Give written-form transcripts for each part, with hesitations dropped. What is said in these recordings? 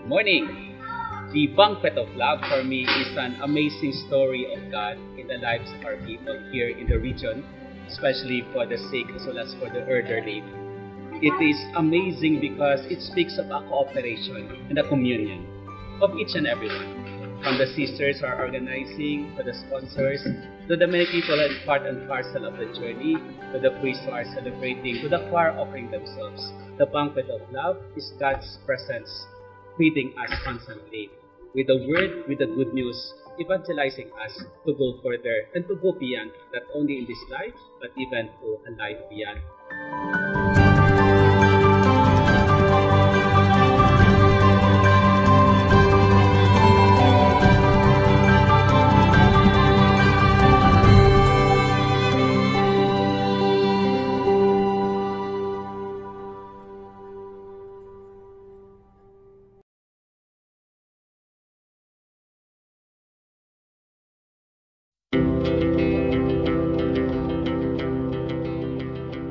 Morning! The Banquet of Love for me is an amazing story of God in the lives of our people here in the region, especially for the sick as well as for the elderly. It is amazing because it speaks of a cooperation and a communion of each and everyone. From the sisters who are organizing, to the sponsors, to the many people who are part and parcel of the journey, to the priests who are celebrating, to the choir offering themselves. The Banquet of Love is God's presence feeding us constantly with the word, with the good news, evangelizing us to go further and to go beyond, not only in this life, but even to a life beyond.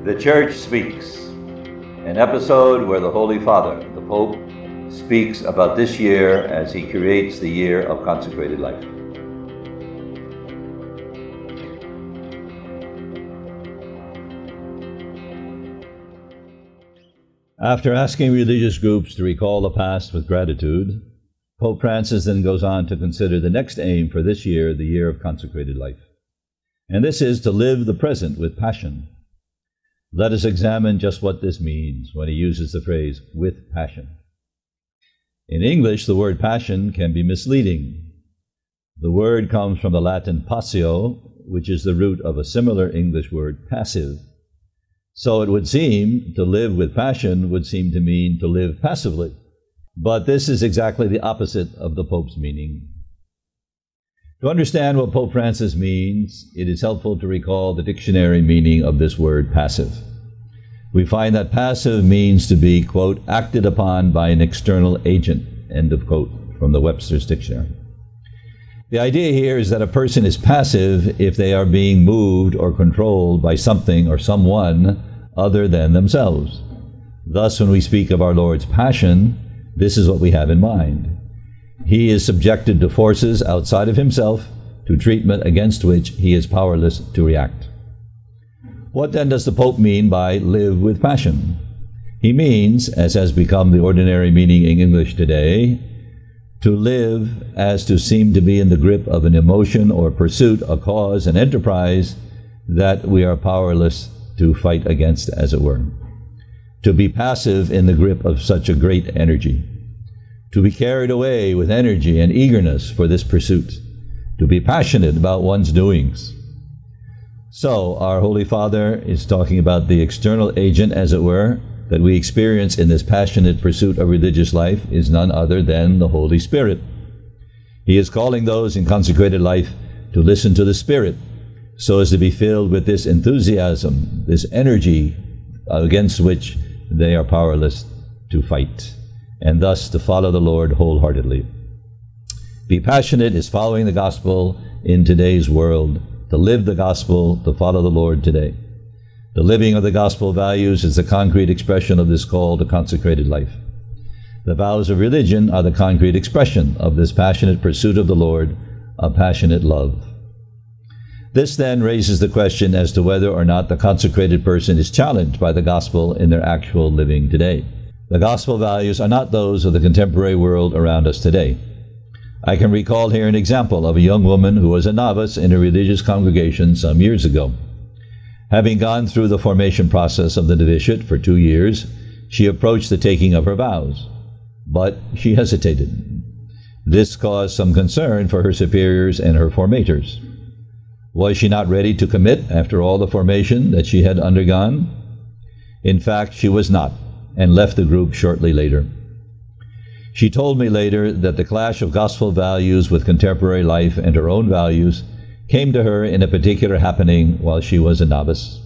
The Church Speaks, an episode where the Holy Father, the Pope, speaks about this year as he creates the year of consecrated life. After asking religious groups to recall the past with gratitude, Pope Francis then goes on to consider the next aim for this year, the year of consecrated life. And this is to live the present with passion. Let us examine just what this means when he uses the phrase, with passion. In English, the word passion can be misleading. The word comes from the Latin passio, which is the root of a similar English word, passive. So it would seem to live with passion would seem to mean to live passively. But this is exactly the opposite of the Pope's meaning. To understand what Pope Francis means, it is helpful to recall the dictionary meaning of this word passive. We find that passive means to be, quote, acted upon by an external agent, end of quote, from the Webster's Dictionary. The idea here is that a person is passive if they are being moved or controlled by something or someone other than themselves. Thus, when we speak of our Lord's passion, this is what we have in mind. He is subjected to forces outside of himself, to treatment against which he is powerless to react. What then does the Pope mean by live with passion? He means, as has become the ordinary meaning in English today, to live as to seem to be in the grip of an emotion or pursuit, a cause, an enterprise that we are powerless to fight against, as it were. To be passive in the grip of such a great energy. To be carried away with energy and eagerness for this pursuit, to be passionate about one's doings. So, our Holy Father is talking about the external agent, as it were, that we experience in this passionate pursuit of religious life is none other than the Holy Spirit. He is calling those in consecrated life to listen to the Spirit, so as to be filled with this enthusiasm, this energy against which they are powerless to fight, and thus to follow the Lord wholeheartedly. Be passionate is following the gospel in today's world, to live the gospel, to follow the Lord today. The living of the gospel values is the concrete expression of this call to consecrated life. The vows of religion are the concrete expression of this passionate pursuit of the Lord, a passionate love. This then raises the question as to whether or not the consecrated person is challenged by the gospel in their actual living today. The gospel values are not those of the contemporary world around us today. I can recall here an example of a young woman who was a novice in a religious congregation some years ago. Having gone through the formation process of the novitiate for 2 years, she approached the taking of her vows, but she hesitated. This caused some concern for her superiors and her formators. Was she not ready to commit after all the formation that she had undergone? In fact, she was not, and left the group shortly later. She told me later that the clash of gospel values with contemporary life and her own values came to her in a particular happening while she was a novice.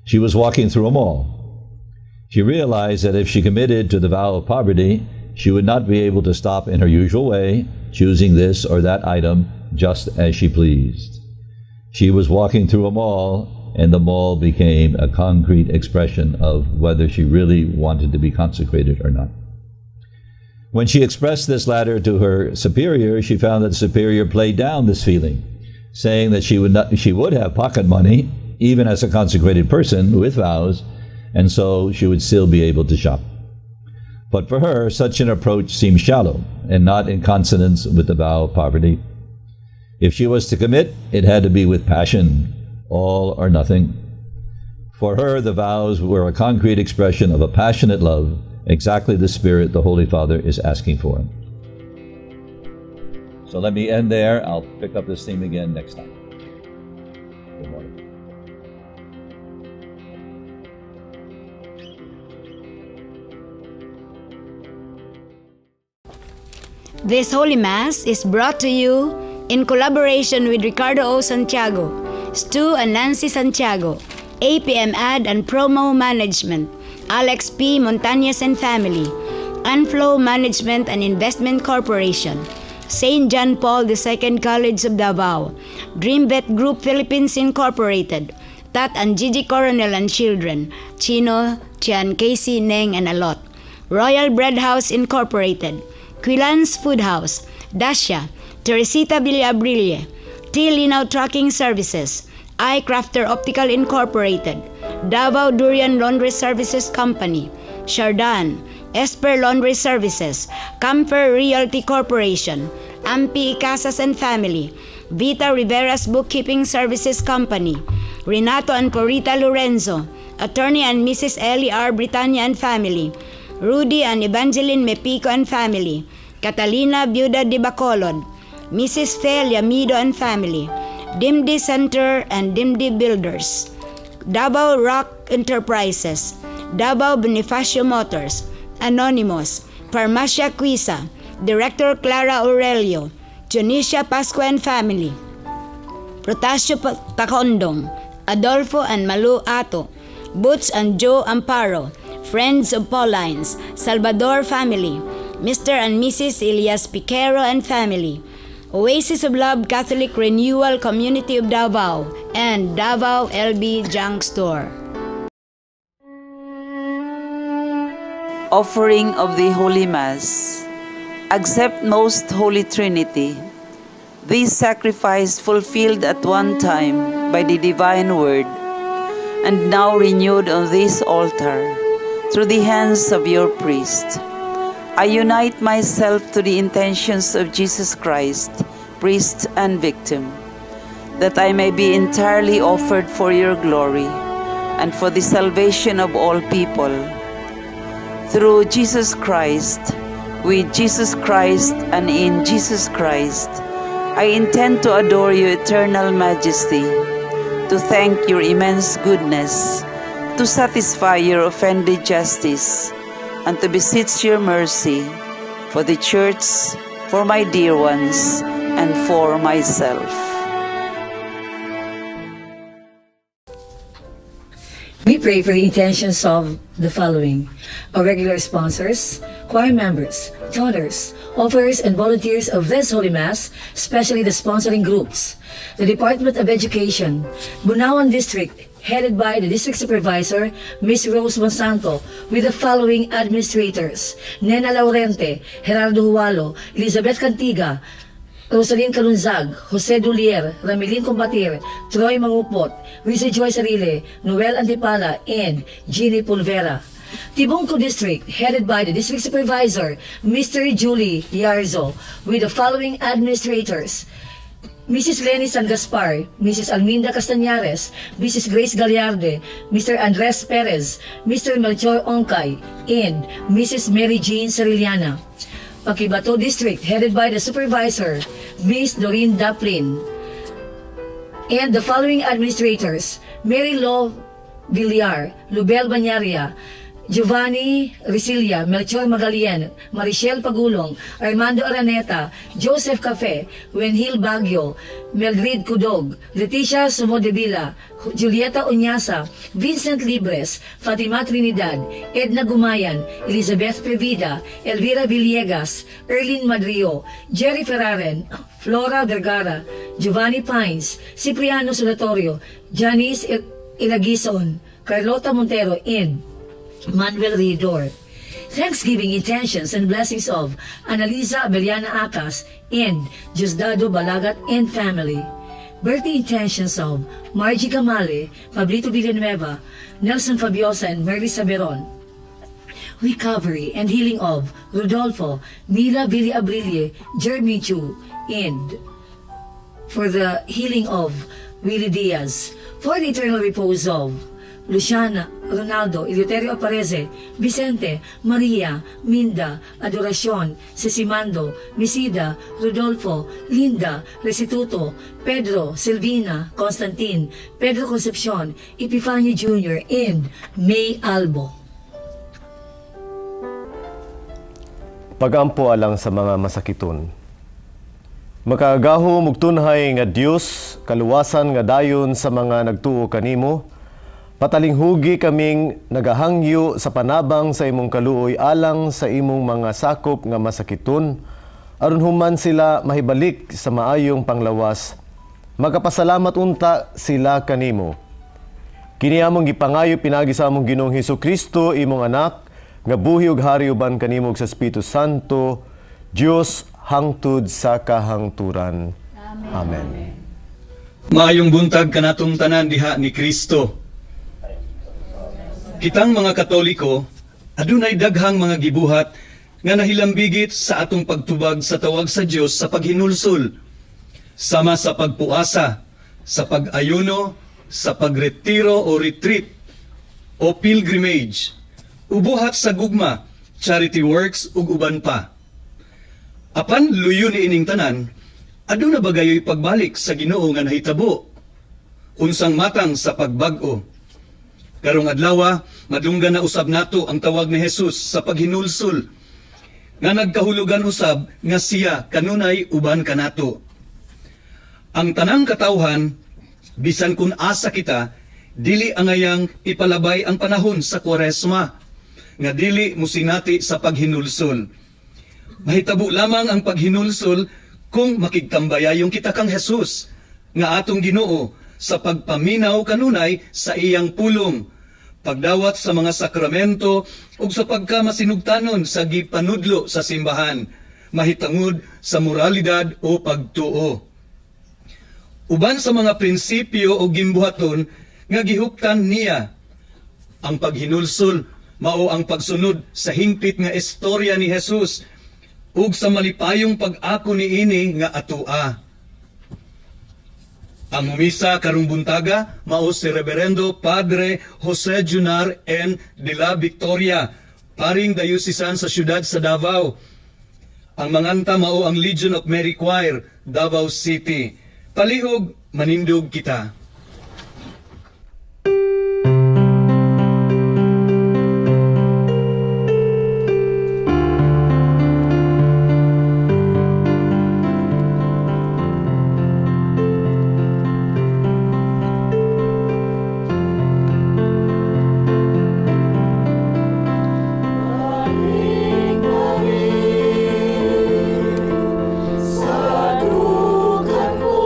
She was walking through a mall. She realized that if she committed to the vow of poverty, she would not be able to stop in her usual way, choosing this or that item just as she pleased. She was walking through a mall, and the mall became a concrete expression of whether she really wanted to be consecrated or not. When she expressed this latter to her superior, she found that the superior played down this feeling, saying that she would have pocket money, even as a consecrated person with vows, and so she would still be able to shop. But for her, such an approach seemed shallow and not in consonance with the vow of poverty. If she was to commit, it had to be with passion, all or nothing. For her, the vows were a concrete expression of a passionate love, exactly the spirit the Holy Father is asking for. So let me end there. I'll pick up this theme again next time. Good morning. This Holy Mass is brought to you in collaboration with Ricardo O. Santiago, Stu and Nancy Santiago, APM Ad and Promo Management, Alex P. Montañez and Family, Unflow Management and Investment Corporation, St. John Paul II College of Davao, DreamVet Group Philippines Incorporated, Tat and Gigi Coronel and Children, Chino, Chian, Casey, Neng, and Alot, Royal Bread House Incorporated, Quilans Food House, Dacia, Teresita Villabrille, T. Linaw Trucking Services, iCrafter Optical Incorporated, Davao Durian Laundry Services Company, Shardan, Esper Laundry Services, Camper Realty Corporation, Ampi Casas and Family, Vita Rivera's Bookkeeping Services Company, Renato and Corita Lorenzo, Attorney and Mrs. Ellie R. Britannia and Family, Rudy and Evangeline Mepico and Family, Catalina Viuda de Bacolod, Mrs. Fe Yamido and Family, Dimdi Center and Dimdi Builders, Davao Rock Enterprises, Davao Bonifacio Motors, Anonymous, Farmacia Quisa, Director Clara Aurelio, Tunisia Pascua and Family, Protasio Tacondong, Adolfo and Malu Ato, Butch and Joe Amparo, Friends of Paulines, Salvador Family, Mr. and Mrs. Elias Piquero and Family, Oasis of Love Catholic Renewal Community of Davao, and Davao LB Junk Store. Offering of the Holy Mass. Accept Most Holy Trinity. This sacrifice fulfilled at one time by the divine word, and now renewed on this altar through the hands of your priest. I unite myself to the intentions of Jesus Christ, priest and victim, that I may be entirely offered for your glory and for the salvation of all people. Through Jesus Christ, with Jesus Christ and in Jesus Christ, I intend to adore your eternal majesty, to thank your immense goodness, to satisfy your offended justice, and to beseech your mercy for the Church, for my dear ones, and for myself. We pray for the intentions of the following: our regular sponsors, choir members, donors, offerers, and volunteers of this Holy Mass, especially the sponsoring groups, the Department of Education, Bunawan District, headed by the District Supervisor, Ms. Rose Monsanto, with the following administrators: Nena Laurente, Gerardo Hualo, Elizabeth Cantiga, Rosalyn Calunzag, Jose Dulier, Ramilin Combatir, Troy Mangupot, Risa Joyce Arile, Noel Antipala, and Jeannie Pulvera. Tibungco District, headed by the District Supervisor, Mr. Julie Yarzo, with the following administrators: Mrs. Lenny San Gaspar, Mrs. Alminda Castañares, Mrs. Grace Gallarde, Mr. Andres Perez, Mr. Melchor Oncay, and Mrs. Mary Jean Sariliana. Paquibato District, headed by the Supervisor, Ms. Doreen Daplin. And the following administrators: Mary Lo Villar, Lubel Banyaria, Giovanni Risilia, Melchor Magalien, Marichelle Pagulong, Armando Araneta, Joseph Cafe, Wenhil Baguio, Melgrid Cudog, Leticia Sumodevila, Julieta Unyasa, Vincent Libres, Fatima Trinidad, Edna Gumayan, Elizabeth Previda, Elvira Villegas, Erlin Madrio, Jerry Ferraren, Flora Vergara, Giovanni Pines, Cipriano Solatorio, Janice Ilagison, Carlota Montero, and Manuel Ridor. Thanksgiving intentions and blessings of Analisa Abeliana Acas and Diosdado Balagat and family. Birthday intentions of Margie Camale, Pablito Villanueva, Nelson Fabiosa and Mary Saberon. Recovery and healing of Rodolfo, Mila Villabrilie, Jeremy Chu, and for the healing of Willie Diaz. For the eternal repose of Luciana, Ronaldo, Eleuterio Apareze, Vicente, Maria, Minda, Adoracion, Sesimando, Misida, Rodolfo, Linda, Restituto, Pedro, Silvina, Constantine, Pedro Concepcion, Epifanio Jr., and May Albo. Pagampo alang sa mga masakiton. Makagaho mugtunhay nga Dios, kaluwasan nga dayon sa mga nagtuo kanimo. Patalinghugi kaming nagahangyo sa panabang sa imong kaluoy alang sa imong mga sakop nga masakiton, aron human sila mahibalik sa maayong panglawas. Magapasalamat unta sila kanimo. Kini among gipangayo pinagi sa among Ginoong Hesukristo, imong anak, nga buhi ug hari uban kanimo sa Espiritu Santo, Dios hangtud sa kahangturan. Amen. Maayong buntag kanatong tanan diha ni Kristo. Kitang mga Katoliko, adunay daghang mga gibuhat nga nahilambigit sa atong pagtubag sa tawag sa Dios sa paghinulsol, sama sa pagpuasa, sa pag-ayuno, sa pagretiro o retreat o pilgrimage, ubuhat sa gugma, charity works ug uban pa. Apan luyo ni ining tanan, aduna bagayoy pagbalik sa Ginoo nga nahitabo, unsang matang sa pagbag-o. Karong adlaw, madunggan na usab nato ang tawag ni Jesus sa paghinulsol, nga nagkahulugan usab nga siya kanunay uban kanato. Ang tanang katawhan, bisan kun asa kita, dili angayang ipalabay ang panahon sa Kwaresma, nga dili musinati sa paghinulsol. Mahitabo lamang ang paghinulsol kung makigtambayayong kita kang Jesus, nga atong Ginoo, sa pagpaminaw kanunay sa iyang pulong, pagdawat sa mga sakramento ug sa pagkamasinugtanon sa gipanudlo sa simbahan, mahitangod sa moralidad o pagtuo. Uban sa mga prinsipyo o gimbuhaton nga gihuptan niya, ang paghinulsol mao ang pagsunod sa hingpit nga istorya ni Jesus ug sa malipayong pag-ako niini nga atua. Ang humisa karong buntaga mao si Reverendo Padre Jose Junar N. de la Victoria, paring dayusisan sa siyudad sa Davao. Ang manganta mao ang Legion of Mary Choir, Davao City. Palihog, manindog kita. Sa dukan ko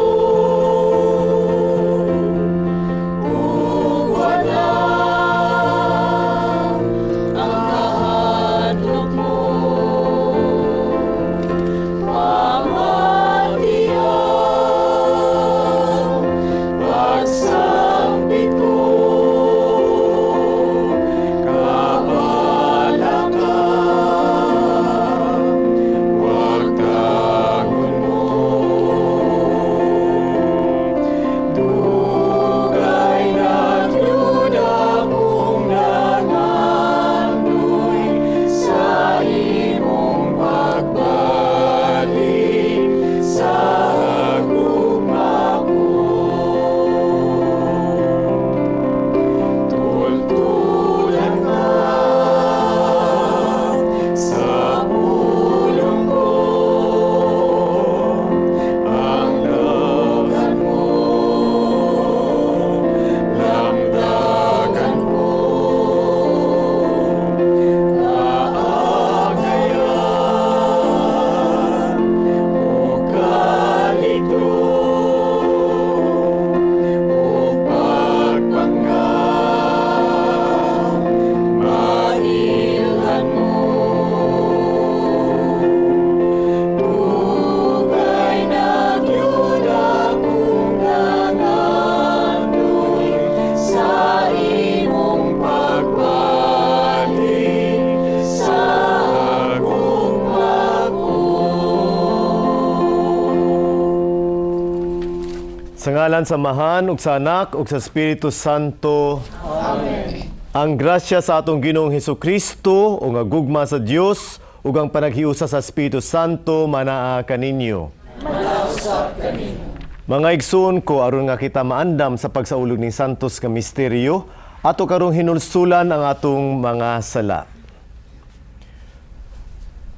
Sa ngalan sa Amahan, ug sa Anak, ug sa Espiritu Santo. Amen. Ang grasya sa atong Ginoong Hesukristo, ug ang gugma sa Dios, ug ang panaghiusa sa Espiritu Santo, manaa kaninyo. Manausap kaninyo. Mga igsoon ko, aron nga kita maandam sa pagsaulog ni Santos nga misteryo, ato karong hinulsulan ang atong mga sala.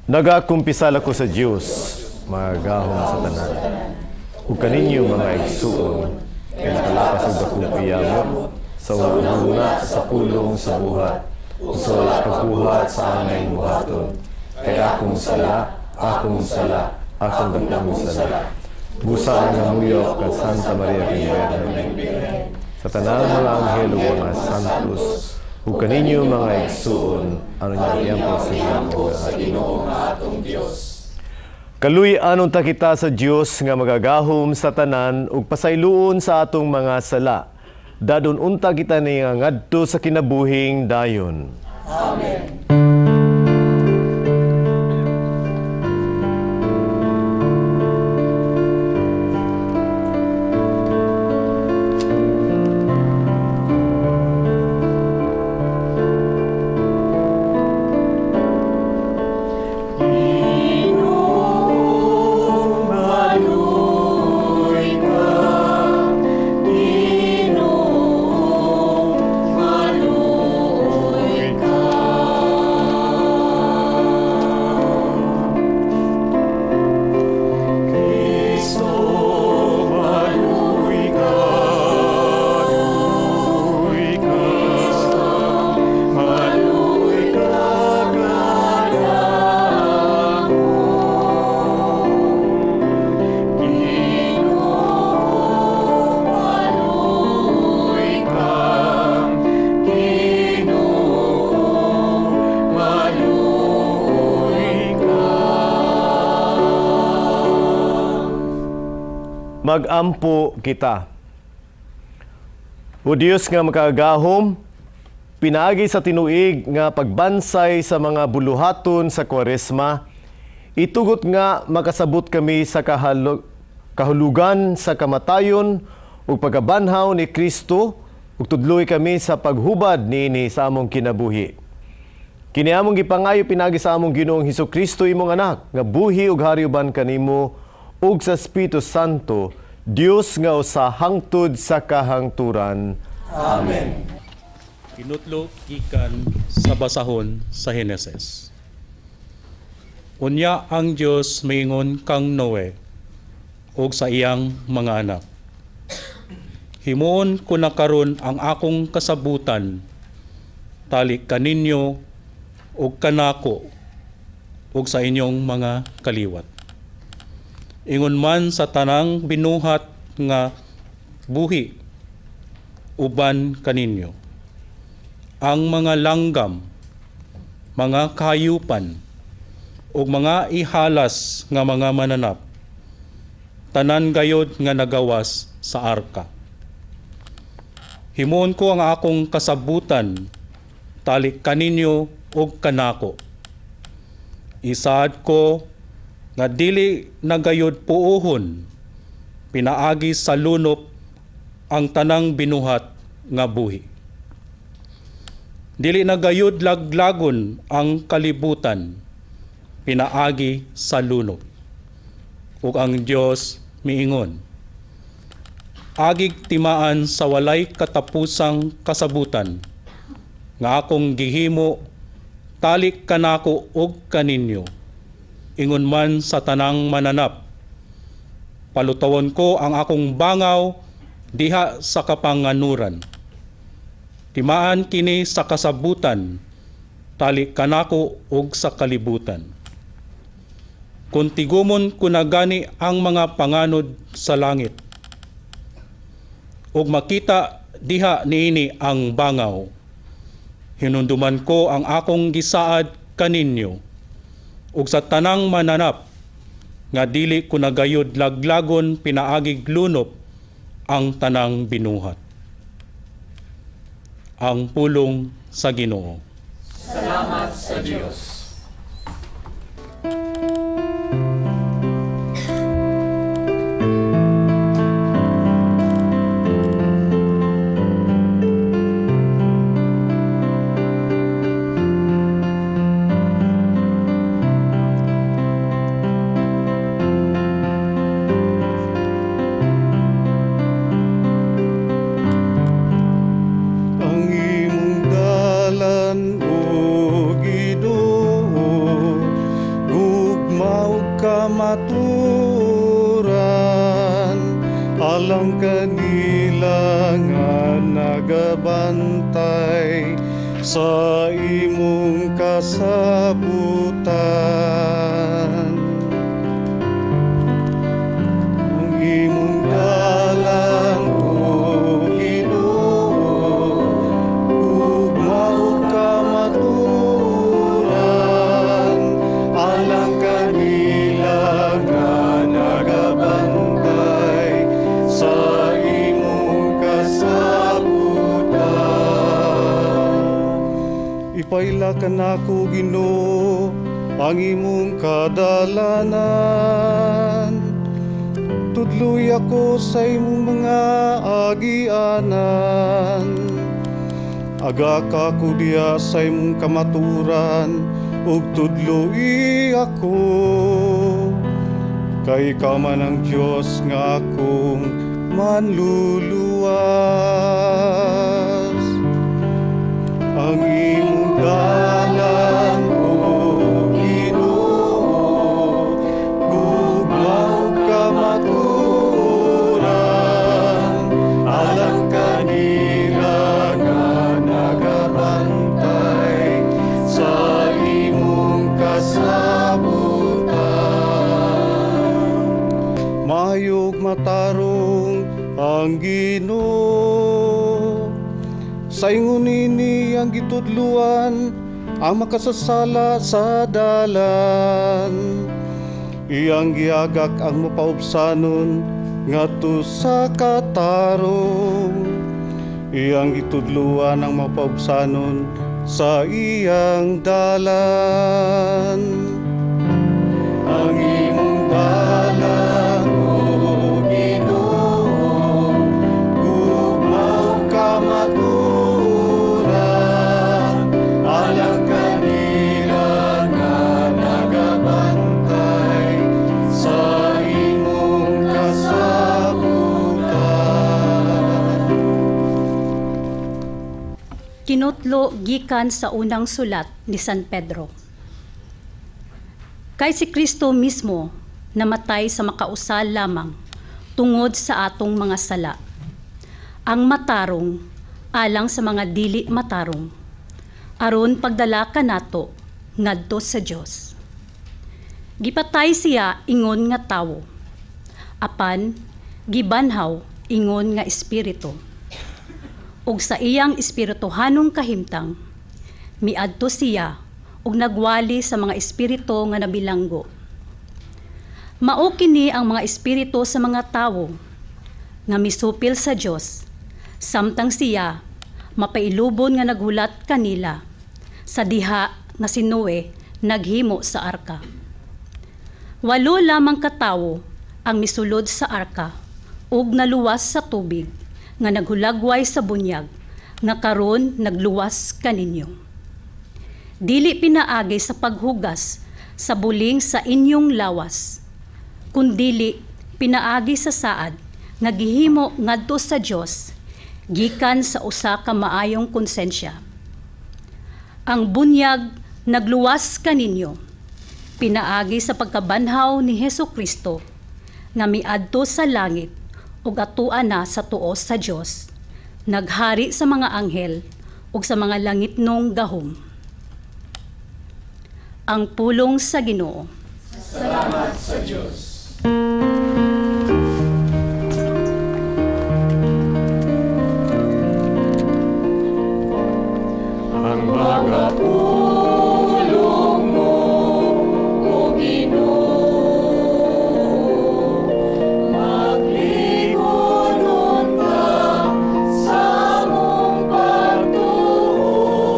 Nagakumpisal ako sa Dios, magahom sa tanan. Ug kaninyo mga igsoon, kay nakalapas og akong piyamot, sa una sa pulong sa buhat, ug sa wala kabuhat sa angay buhaton. Kay akong sala, akong dakong sala. Busa nga muyok ka Santa Maria Virgen, sa tanang mga anghel ug mga santos, ug kaninyo mga igsoon, aron nga iyampo sa Ginoo nga atong Dios. Kaluy-anon ta kita sa Dios nga magagahom sa tanan ug pasayloon sa atong mga sala. Dadon unta kita ni nga ngadto sa kinabuhing dayon. Amen. Magampo kita. O Diyos nga makagahom, pinaagi sa tinuig nga pagbansay sa mga buluhaton sa Kwaresma, itugot nga makasabot kami sa kahulugan sa kamatayon ug pagkabanhaw ni Kristo ug tudloy kami sa paghubad niini sa among kinabuhi. Kini among gipangayo pinaagi sa among Ginoong Hesukristo imong anak nga buhi ug hariuban kanimo ug sa Espiritu Santo, Dios nga usa hangtod sa kahangturan. Amen. Kinutlo gikan sa basahon sa Heneses. Unya ang Dios miingon kang Noe ug sa iyang mga anak. Himuon ko na karon ang akong kasabutan, tali kaninyo ug kanako ug sa inyong mga kaliwat. Ingon man sa tanang binuhat nga buhi uban kaninyo. Ang mga langgam, mga kahayupan, ug mga ihalas nga mga mananap, tanan gayod nga nagawas sa arka. Himuon ko ang akong kasabutan, tali kaninyo ug kanako. Isaad ko nga dili nagayod puuhon, pinaagi sa lunop ang tanang binuhat nga buhi. Dili nagayod laglagon ang kalibutan, pinaagi sa lunop. Ug ang Dios miingon, agig timaan sa walay katapusang kasabutan, nga akong gihimo tali kanako ug kaninyo. Ingon man sa tanang mananap, palutawon ko ang akong bangaw diha sa kapanganuran. Timaan kini sa kasabutan, tali kanako ug sa kalibutan. Kung tigumon ko na gani ang mga panganod sa langit, ug makita diha niini ang bangaw, hinunduman ko ang akong gisaad kaninyo, ug sa tanang mananap, nga dili ko nagayod laglagon pinaagig lunop ang tanang binuhat. Ang pulong sa Ginoo. Salamat sa Diyos. ug kamaturan, alang kanila nga nagabantay sa imong kasabutan. Ang imong dalan o Ginoo, ug mao kamaturan, alang kanila nga nagabantay sa imong kasabutan. Ipaila ka nako, Ginoo, ang imong kadalanan. Tudloy ako sa imong mga agianan. Aga ka ko diya sa imong kamaturan, ug tudloy ako. Kay ikaw man ang Diyos nga akong manluluwas. Ang imong dalan o Ginoo, ug mao kamaturan, alang kanila nga nagabantay sa imong kasabutan. Mayog matarong ang Ginoo, sa ingon ini ang gitudluan, ang makasasala sa dalan. Iyang giagak ang mapaubsanon ngadto sa katarong. Iyang gitudluan ang mapaubsanon sa iyang dalan. Ang imong dalan o Ginoo, ug mao kamaturan, alang kanila nga nagabantay sa imong kasabutan. Kinutlo gikan sa unang sulat ni San Pedro. Kay si Kristo mismo namatay sa makausal lamang tungod sa atong mga sala. Ang matarong alang sa mga dili matarong, aron pagdala kanato ngadto sa Dios. Gipatay siya ingon nga tawo, apan gibanhaw ingon nga espiritu. Ug sa iyang espirituhanong kahimtang, miadto siya ug nagwali sa mga espiritu nga nabilanggo. Mao kini ang mga espiritu sa mga tawo nga misupil sa Dios, samtang siya mapailubon nga naghulat kanila sa diha nga si Noe naghimo sa arka. 8 lamang katawo ang misulod sa arka ug naluwas sa tubig nga naghulagway sa bunyag nga karon nagluwas kaninyo. Dili pinaagi sa paghugas sa buling sa inyong lawas, kundili pinaagi sa saad nga gihimo ngadto sa Dios gikan sa usa ka maayong konsensya. Ang bunyag nagluwas kaninyo, pinaagi sa pagkabanhaw ni Hesukristo nga miadto sa langit ug atuan na sa tuo sa Dios, naghari sa mga anghel ug sa mga langitnong gahom. Ang pulong sa Ginoo. Salamat sa Diyos. Ang mga pulong mo, O Ginoo, magligonon ka sa mong pagtuo,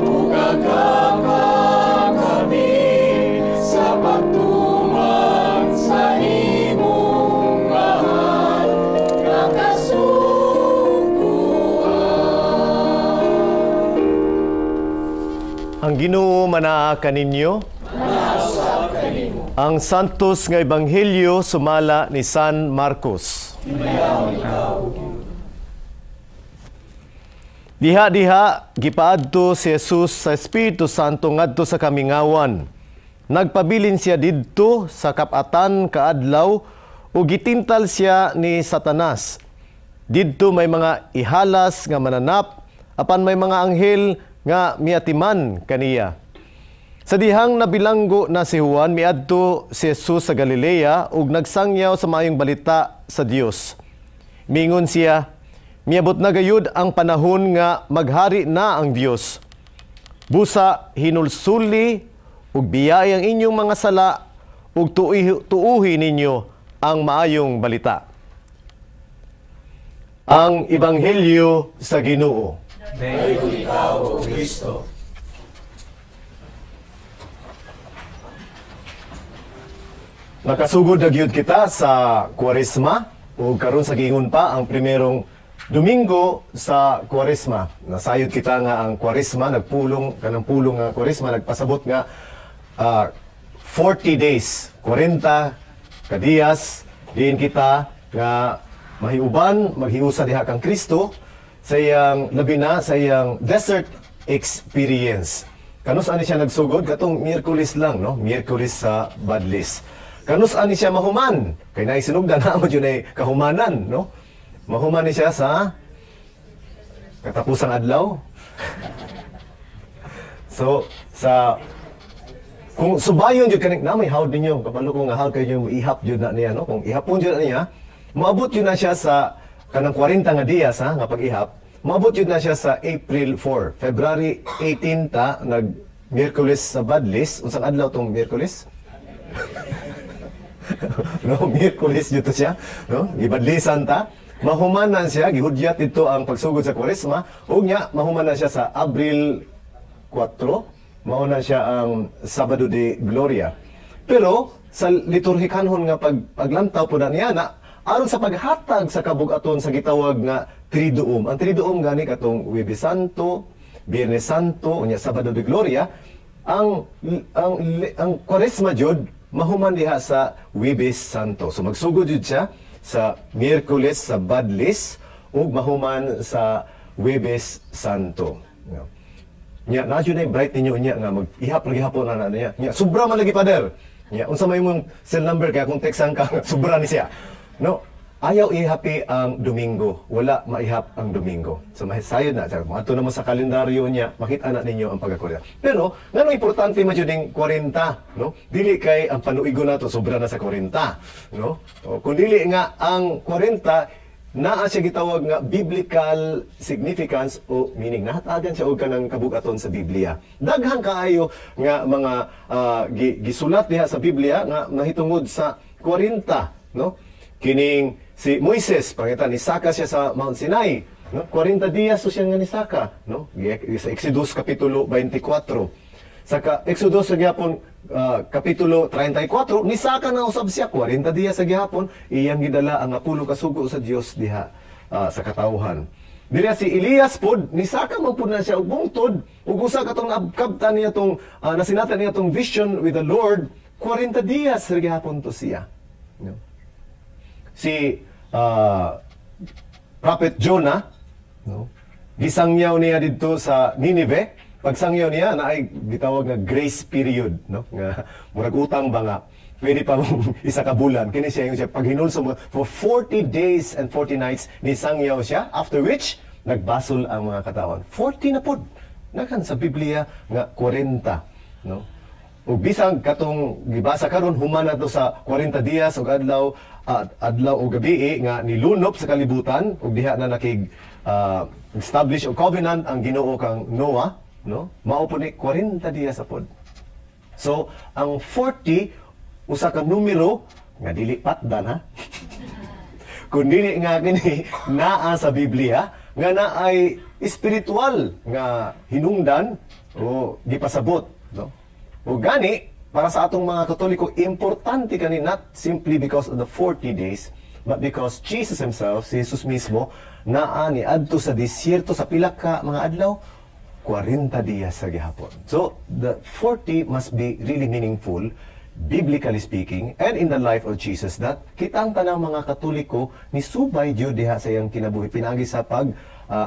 ug agaka kami sa pagtuman sa imong mahal nga kasugpuan. Ang Ginoo manaa kaninyo. Ang Santos nga Ebanghelyo sumala ni San Marcos. Diha-diha gipaadto si Jesus sa Espiritu Santo ngadto sa kamingawan. nagpabilin siya didto sa kapatan kaadlaw ug gitintal siya ni Satanas. Didto may mga ihalas nga mananap apan may mga anghel nga miatiman kaniya. Sa dihang nabilanggo na si Juan, miadto si Jesus sa Galilea ug nagsangyaw sa maayong balita sa Dios. Mingon siya, miabot na gayud ang panahon nga maghari na ang Dios. Busa hinulsuli ug biyay ang inyong mga sala ug tuuhi ninyo ang maayong balita. Ang Ebanghelyo sa Ginoo. Dayon ikaw, O Kristo. Nakasugod na gyud kita sa Kwaresma ug karon sa giingon pa ang primerong Domingo sa Kwaresma. Nasayod kita nga ang Kwaresma nagpulong kanang pulong nga Kwaresma nagpasabot nga 40 days, 40 kadiyas diin kita nga mahiuban maghiusa diha kang Kristo sa iyang labi na sa iyang desert experience. Kanus ani siya nagsugod katong Miyerkules lang, no? Miyerkules sa Badlis. Kanus ani siya mahuman kay naay sinugdan na mo jud ay kahumanan, no? Mahuman ni siya sa katapusang adlaw. So sa kung subayon jud kaning na may hawd ninyo kapalo kung hawd kayo ihap jud na niya, no? Kung ihapon jud na niya, maabot yun na siya sa kanang 40 nga diyas nga pag-ihap. Maabot yun na siya sa April 4. February 18 ta nag-Miyerkules sa Badlis. Unsang adlaw tong Miyerkules? No, Miyerkules dito siya, no? Gibadlisan ta. Mahumanan siya, gihudyat dito ang pagsugod sa Kwaresma. Ug nya mahumanan siya sa Abril 4. Mauna siya ang Sabado de Gloria. Pero sa liturhikanhon nga paglantaw po na niya na aron sa paghatag sa kabugaton sa gitawag nga Triduum. Ang Triduum gani katong Huwebes Santo, Biyernes Santo, unya Sabado de Gloria, ang Kwaresma jud mahuman diha sa Huwebes Santo. So magsugod jud siya sa Miyerkules sa Badlis ug mahuman sa Huwebes Santo. Nya na jud ay bright ninyo nya nga mag-ihap lagi hapon na niya. Nya sobra man lagi pader. Nya unsa may mong cell number kaya kung textan ka sobra ni siya. No, ayaw ihapi ang Domingo. Wala maihap ang Domingo. So mahisayod na. Ato naman sa kalendaryo niya, makita na ninyo ang pagkakurya. Pero, ngano importante man yun 40, no? Dili kay ang panuigo na to, sobra na sa 40, no? O, kung dili nga ang 40, naa siya gitawag nga biblical significance o meaning. Nahatagan siya og kanang kabugaton sa Biblia. Daghang kaayo nga mga gisulat diha sa Biblia nga nahitungod sa 40, no? Kining si Moises, pangita ni Saka siya sa Mount Sinai, no? 40 dias siya nga ni Saka, no? Sa Exodus kapitulo 24. Sa Exodus sa gihapon kapitulo 34, ni Saka na usab siya 40 dias sa gihapon, iyang gidala ang 10 kasugo sa Dios diha sa katawhan. Dili si Elias pod, ni Saka man pud na siya og bungtod, ug usa katong nabkabtan niya tong nasinatan niya tong vision with the Lord, 40 dias sa gihapon to siya. No? Si Prophet Jonah, no? Gisangyaw niya dito sa Nineveh. Pagsangyaw niya na ay gitawag nga grace period, no? Nga murag utang ba nga pwede pa isa ka bulan. Kini siya yung siya paghinulso for 40 days and 40 nights ni sangyaw siya, after which nagbasol ang mga katawan. 40 na pod. Nakan sa Biblia nga 40, no? Ug bisang katong gibasa karon human na to sa 40 dias ug adlaw o gabi nga nilunop sa kalibutan ug diha na nakig establish o covenant ang Ginoo kang Noah, no? Mao po ni 40 dias sa pod. So ang 40 usa ka numero nga dili patdan ha. Kun dili nga kini naa sa Biblia nga naay espiritual nga hinungdan o gipasabot, no? O gani para sa atong mga Katoliko, importante kani not simply because of the 40 days, but because Jesus himself, si Jesus mismo, naa ni adto sa disyerto sa pila ka mga adlaw, 40 dias sa gihapon. So, the 40 must be really meaningful, biblically speaking, and in the life of Jesus, that kitang tanang mga Katoliko ni subay jud diha sa iyang kinabuhi pinagi sa pag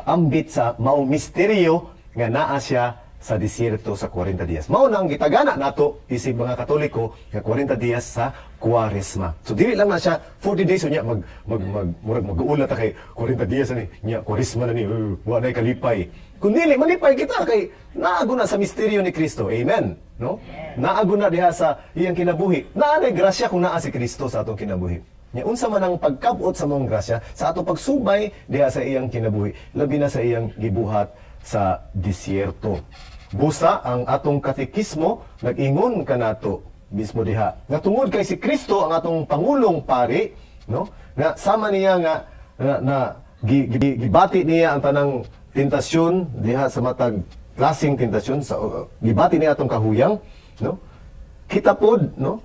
ambit sa maong misteryo nga naa siya sa disyerto sa 40 dias. Mao nang gitagana nato isip mga Katoliko nga 40 dias sa Kwaresma. So dili lang na siya 40 days unya mag-uula ta kay 40 dias ni nya Kwaresma na ni wa nay kalipay. Kun dili malipay kita kay naago na sa misteryo ni Kristo. Amen. No? Naago na diha sa iyang kinabuhi. Naanay grasya kung naa si Kristo sa atong kinabuhi. Nya unsa man ang pagkabot sa mong grasya sa atong pagsubay diha sa iyang kinabuhi, labi na sa iyang gibuhat sa disyerto. Busa ang atong katekismo nag-ingon kanato mismo diha nga tungod kay si Kristo ang atong pangulong pari, no, nga sama niya nga gibati niya ang tanang tentasyon diha sa matag klaseng tentasyon sa gibati niya atong kahuyang, no, kita pod, no,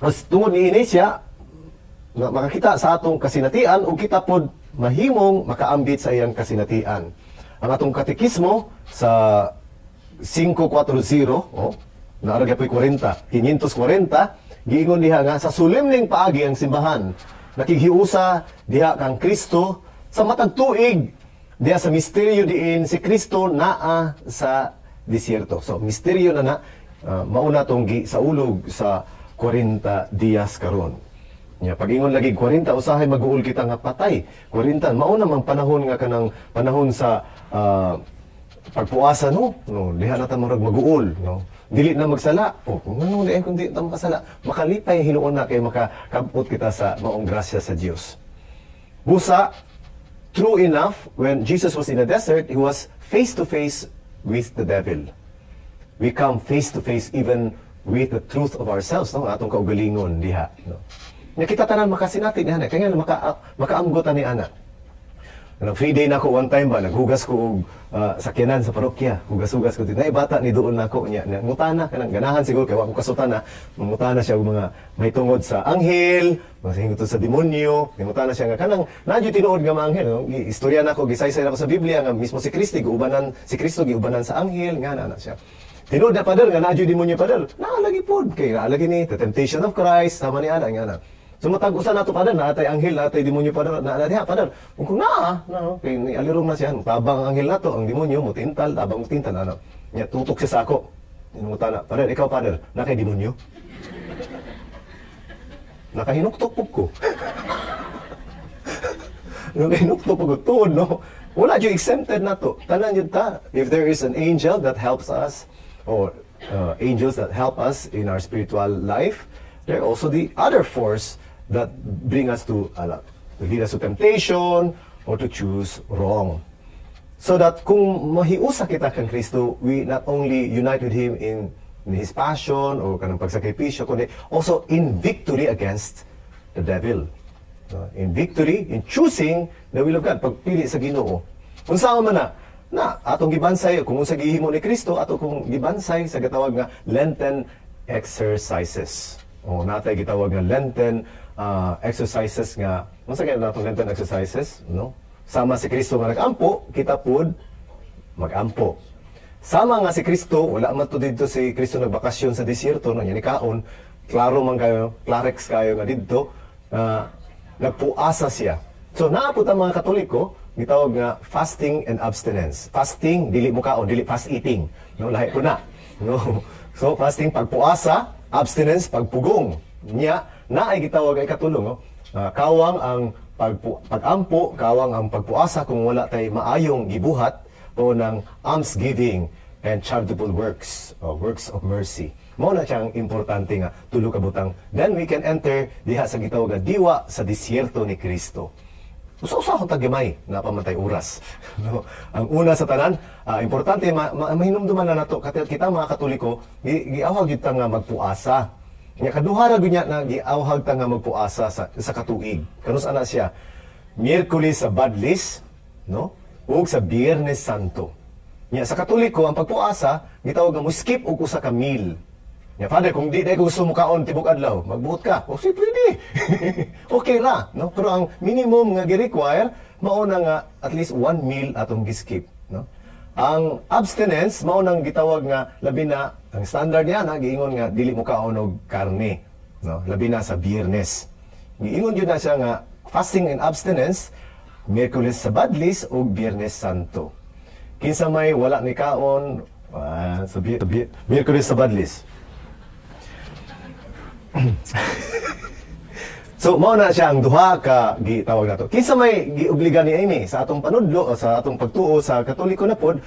as tungod niini siya nga makakita sa atong kasinatian ug kita pod mahimong makaambit sa iyang kasinatian. Ang atong katekismo sa 540, naaragya po'y 40, 540, giingon diha nga, sa sulimning paagi ang simbahan, nakighiusa diha kang Kristo, sa matag tuig, diha sa misteryo diin, si Kristo naa sa disyerto. So, misteryo na mauna tong sa ulog sa 40 dias karon. Pag-ingon lagi 40, usahay mag-uul kita nga patay. 40, mauna mang panahon nga kanang panahon sa pagpuasa, no, diha na ta murag mag-uol, no, dili na magsala, ngano diay kun di ta makasala, makalipay hinuon na kay makakabot kita sa maong grasya sa Dios. Busa, true enough, when Jesus was in the desert, he was face to face with the devil. We come face to face even with the truth of ourselves, no, atong kaugalingon diha, no. Nya kita tanan makasinati diha na, kaya makaamgot ani ana. Free day na ako one time ba, naghugas ko sakyanan sa parokya, hugas-hugas ko dito. Bata ni doon na ako niya, ngutana, kanang ganahan siguro, kaya ako kasutana, ngutana siya mga may tungod sa anghel, masahingod sa demonyo, ngutana siya nga, kanang nadyo tinuod nga mga anghel, no? Istorya na ako, gisaysay na ako sa Biblia, nga mismo si Kristo, giubanan sa anghel, nga na siya. Tinuod na pader, nga nadyo demonyo pader, naalagi po, kaya naalagi ni, The Temptation of Christ, sama ni Ana, nga na. So matag-usa nato pader, naatay anghel, naatay demonyo pader, naatay pader. Kung kay ni alirong na siya, tabang ang anghel nato, ang demonyo mo tintal, tabang mo tintal ana. Nya tutok siya sa ako. Inungutana, pader, ikaw pader, na kay demonyo. Nakahinuktok po ko. Nakahinuktok po ko tuod, no. Wala jud exempted nato. Tanan jud ta, if there is an angel that helps us or angels that help us in our spiritual life, there are also the other force that bring us to lead us to temptation or to choose wrong. So that kung mahiusa kita kang Kristo, we not only unite with Him in His passion o kanang pagsakripisyo, kundi also in victory against the devil. In victory, in choosing the will of God, pagpili sa Ginoo. Kung saan man na atong gibansay, kung unsa gihimo ni Kristo, ato kung gibansay sa gatawag nga Lenten exercises. O natay gitawag nga Lenten exercises nga, masakit na itong Lenten exercises, no? Sama si Kristo nga nag-ampo, kita pod mag-ampo. Sama nga si Kristo, wala man to dito si Kristo nagbakasyon sa disyerto, no? Yan ikaon, klaro man kayo, klarex kayo nga dito, nagpuasa siya. So naapot ang mga Katoliko, gitawag nga fasting and abstinence. Fasting, dili mo kaon, dili fast eating. No? Lahi ko na. No? So fasting, pagpuasa, abstinence, pagpugong. Nya, na ay gitawag ay katulong, no? Kawang ang pag-ampo, kawang ang pagpuasa kung wala tay maayong gibuhat o ng almsgiving and charitable works, works of mercy. Mao na siyang importante nga tulo ka butang. Then we can enter diha sa gitawag nga diwa sa disyerto ni Kristo. Usa-usa akong tagimay na pamantay oras. No? Ang una sa tanan, importante mahinumduman na nato kita mga Katoliko, giawhag gyud ta nga magpuasa. Nya kaduha ra gyud na giawhag ta nga magpuasa sa katuig. Kanus ana siya? Miyerkules sa Badlis, no? Ug sa Biyernes Santo. Nya sa Katoliko ang pagpuasa gitawag nga mo skip og usa ka meal. Nya Father, kung di ko gusto mo kaon tibok adlaw, magbuot ka. O si pwede. Okay ra, no? Pero ang minimum nga gi-require mao na nga at least one meal atong gi-skip, no? Ang abstinence mao nang gitawag nga labi na ang standard niya na giingon nga dili mo kaon og karne, no? Labi na sa Biyernes. Giingon gyud na siya nga fasting and abstinence Miyerkules sa Badlis ug Biyernes Santo. Kinsa may wala ni kaon Sa Miyerkules sa Badlis. So mao na siya ang duha ka gitawag nato. Kinsa may giobliga ni Amy sa atong panudlo o sa atong pagtuo sa Katoliko na pod,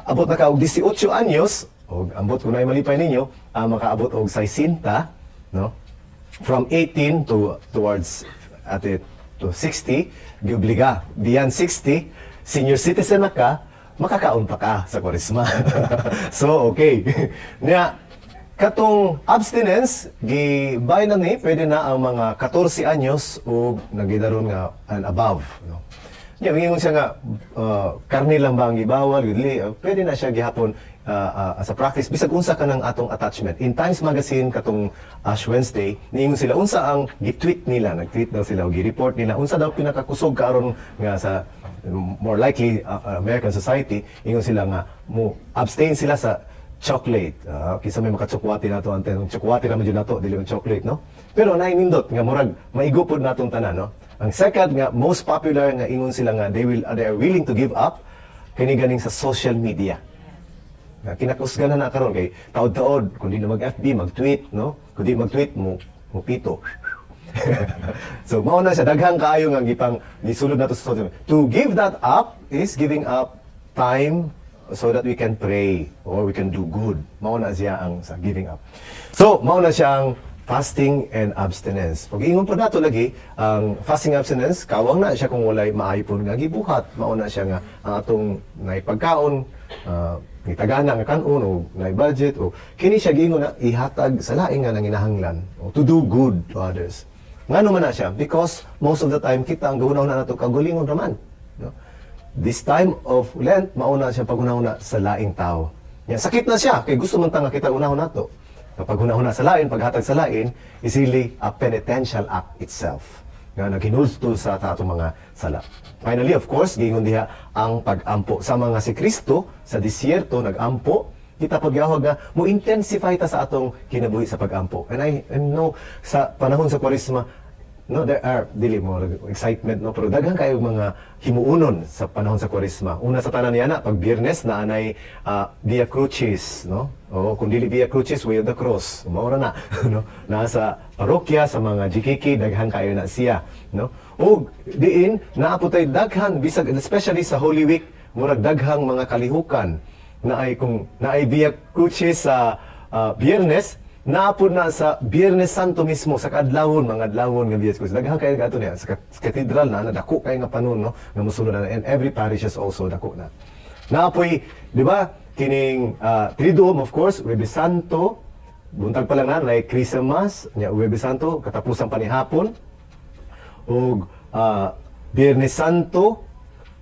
abot na ka og 18 anyos og ambot ko na malipay ninyo, makaabot og 60, no? From 18 towards to 60, giobliga. Beyond 60, senior citizen na ka, makakaon pa ka sa Kwaresma. So okay. Nya katong abstinence, gibay na ni, pwede na ang mga 14 anyos o nagidaron nga and above. No? Yeah, ingon siya nga, karne lang ba ang gibawal, pwede na siya gihapon as a practice. Bisag unsa ka ng atong attachment. In Times Magazine, katong Ash Wednesday, niingon sila, unsa ang gitweet nila, nag-tweet daw sila, o gi-report nila, unsa daw pinakakusog karon nga sa more likely American society, ingon sila nga, mo abstain sila sa chocolate. Kisa may makatsukwati na ito, ang tsukwati naman dyan na ito, dili yung chocolate, no? Pero nainindot nga, murag, maigupod na itong tanan, no? Ang second nga, most popular nga, ingon sila nga, they are willing to give up, kiniganing sa social media. Kinakusganan na karon kay taod-taod, kung di na mag-FB, mag-tweet, no? Kung di mag-tweet, mo pito. So, mauna siya, daghang kaayo nga, gipang, nisulod na ito sa social media. To give that up is giving up time, so that we can pray or we can do good. Mauna siya ang sa giving up. So, mauna siya ang fasting and abstinence. Pag ingon po nato lagi, ang fasting abstinence, kawang na siya kung walay maaypon nga gibuhat. Mauna siya nga ang atong naipagkaon, itagana nga kanon o naibudget o kini siya giingon na ihatag sa laing nga nanginahanglan o to do good to others. Ngano man na siya? Because most of the time kita ang gawunaw na nato kagulingon naman. No? This time of Lent, mauna siya pag-unahuna sa laing tao. Yan, sakit na siya, kay gusto man nga kita unahon nato. Kapag unahuna sa lain, paghatag sa lain, is really a penitential act itself. Nga naghinulto sa atong mga sala. Finally, of course, gingon diha ang pag-ampo. Sa mga si Kristo, sa disyerto, nag-ampo, kita pagyahog nga, mo-intensify ta sa atong kinabuhi sa pag-ampo. And I know, sa panahon sa Kwaresma, no, there are dili mo excitement, no, pero daghang kayo mga himuunon sa panahon sa Kwaresma. Una sa tanan niya na pag Biyernes na anay Via Crucis, no, o kung dili Via Crucis, Way of the Cross, maura na. No, nasa parokya sa mga GKK daghang kayo na siya, no, o diin naaputay daghan bisag especially sa Holy Week, murag daghang mga kalihukan na ay kung naay Via Crucis sa Biyernes, naapod na sa Biyernes Santo mismo, sa kadlawon, mga adlawon nga Via Crucis. Daghang kayo nga ito niya, sa katedral na, dako kayo nga panon, no, nga musunod na, and every parish is also dako na. Naapoy, di ba, kining Triduum, of course, Huwebes Santo, buntag pa lang na, like Christmas, Huwebes Santo, katapusan pa ni hapon, o Biyernes Santo,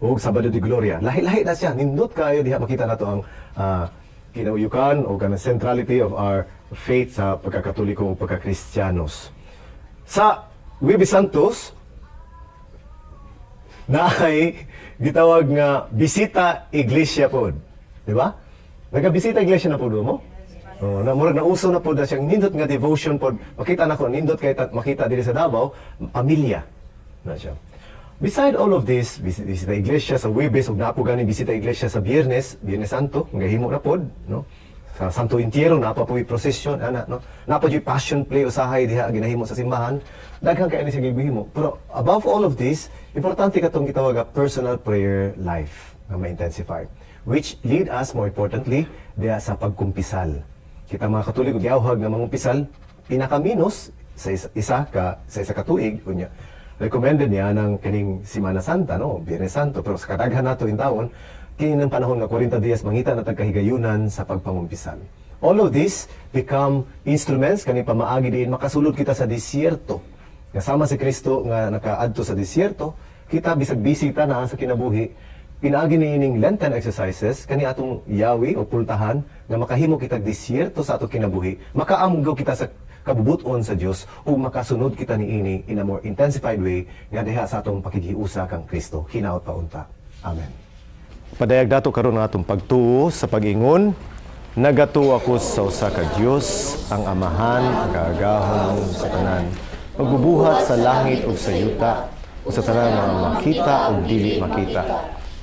o Sabado de Gloria. Lahi-lahi na siya, nindot kayo, diha makita na to ang kinauyukan o kanang centrality of our faith sa pagkakatoliko o pagkakristyanos. Sa Huwebes Santos, na ay gitawag nga bisita iglesia pod. Di ba? Nagabisita iglesia na pod mo? Na murag nauso na pod na siyang nindot nga devotion pod. Makita na ko, nindot kay makita diri sa Davao, pamilya na siya. Beside all of this, bisita iglesia sa Huwebes, ug napo gani bisita iglesia sa Biyernes, Biyernes Santo, nga himo na pod, no? Sa Santo Entierro, napa po procession, no? Napa yung passion play usahay diha ginahimo sa simbahan, daghang kay ani siya gihimo. Pero above all of this, importante katong gitawag personal prayer life nga ma-intensify, which lead us more importantly diha sa pagkumpisal. Kita mga Katoliko giawhag nga mangumpisal pinakaminos sa isa ka tuig unya. Recommended niya ng kining Semana Santa, no, Biyernes Santo, pero sa kadaghan nato in taon, kini ng panahon nga 40 dias mangita na tagkahigayunan sa pagpangumpisan. All of this become instruments kani pamaagi diin makasulod kita sa disyerto. Kasama si Kristo nga nakaadto sa disyerto, kita bisag bisita na sa kinabuhi. Pinaagi niining Lenten exercises kani atong yawi o pultahan nga makahimo kita disyerto sa atong kinabuhi. Makaamgo kita sa kabubuton sa Dios o makasunod kita niini in a more intensified way nga diha sa atong pakigiusa kang Kristo hinaot paunta. Amen. Padayag dato karon nga atong pagtuo sa pag-ingon, nagatuo ako sa usa ka Dios, ang Amahan, ang kaagahon sa tanan, magbubuhat sa langit ug sa yuta, o sa tanan nga makita ug dili makita.